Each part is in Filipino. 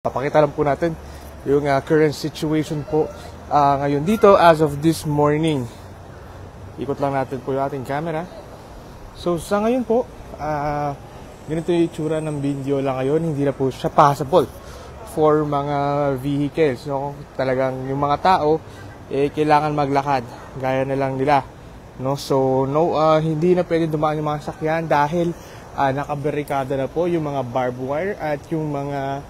Papakita lang po natin yung current situation po ngayon dito as of this morning. Ikot lang natin po yung ating camera. So sa ngayon po, ganito yung itsura ng video lang ngayon. Hindi na po siya passable for mga vehicles. No? Talagang yung mga tao, kailangan maglakad. Gaya na lang nila. No? So hindi na pwede dumaan yung mga sakyan dahil nakabarikada na po yung mga barbed wire at yung mga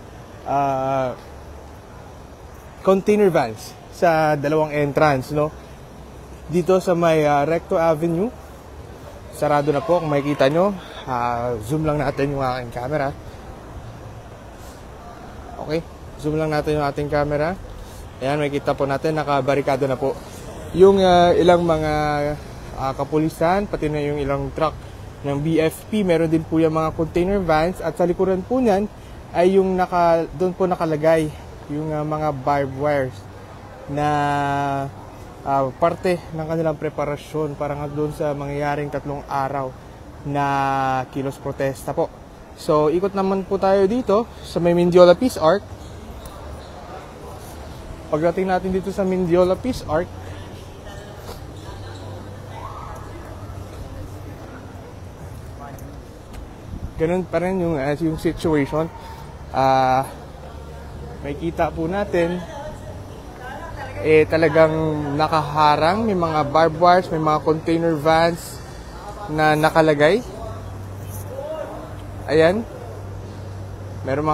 container vans sa dalawang entrance, no? Dito sa may Recto Avenue, sarado na po. Kung makikita nyo, zoom lang natin yung aking camera. Okay, zoom lang natin yung ating camera. Ayan, makikita po natin, nakabarikado na po yung ilang mga kapulisan, pati na yung ilang truck ng BFP. Meron din po yung mga container vans at sa likuran po niyan ay yung doon po nakalagay yung mga barbed wires na parte ng kanilang preparasyon para nga doon sa mangyayaring 3 araw na kilos protesta po. So ikot naman po tayo dito sa may Mendiola Peace Arc. Pagdating natin dito sa Mendiola Peace Arc, ganun pa rin yung situation. May kita po natin talagang nakaharang, may mga barbed wires, may mga container vans na nakalagay. Ayan, meron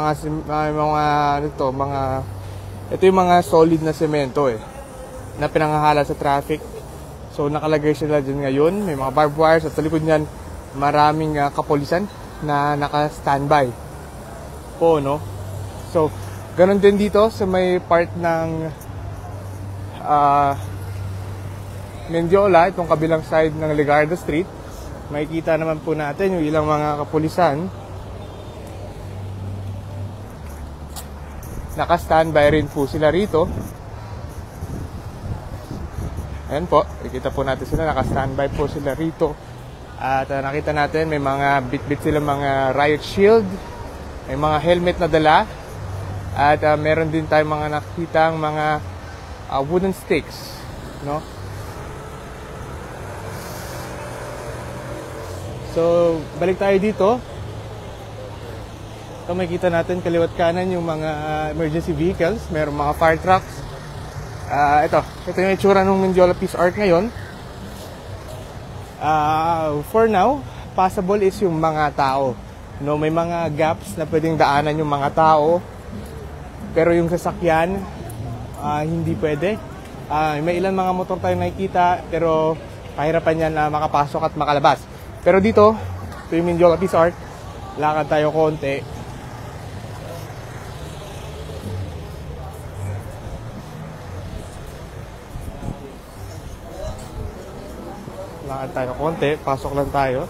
ito yung mga solid na semento na pinangahala sa traffic. So nakalagay sila dyan ngayon, may mga barbed wires at sa likod niyan maraming kapulisan na naka-standby po, no? So, ganun din dito sa may part ng Mendiola, itong kabilang side ng Legarda Street. Makikita naman po natin yung ilang mga kapulisan naka-standby rin po sila rito. Ayan po, makikita po natin sila, naka-standby po sila rito. At nakita natin may mga bit-bit sila, mga riot shield, may mga helmet na dala, at meron din tayong mga nakitang mga wooden sticks, no? So balik tayo dito. Ito makikita natin kaliwat kanan yung mga emergency vehicles, meron mga fire trucks. Ito yung itsura ng Mendiola Peace Arc ngayon. For now, possible is yung mga tao. No, may mga gaps na pwedeng daanan yung mga tao. Pero yung sasakyan, hindi pwede. May ilan mga motor tayong nakikita, pero kahirapan yan na makapasok at makalabas. Pero dito, ito yung Mendiola Peace Arc. Lakad tayo konti. Lakad tayo konti, pasok lang tayo.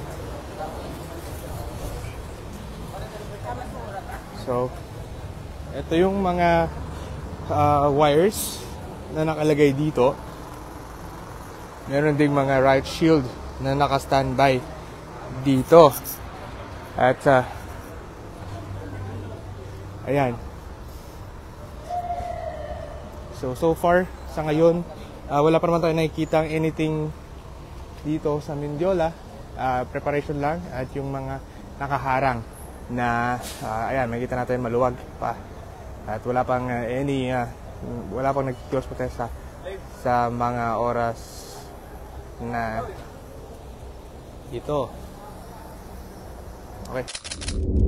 So, ito yung mga wires na nakalagay dito. Meron ding mga riot shield na naka-standby dito. At ayan. So far, sa ngayon, wala pa naman tayo nakikita anything dito sa Mendiola. Preparation lang at yung mga nakaharang na ayan, makikita natin maluwag pa at wala pang wala pang nag-close protesta sa mga oras na ito. Okay.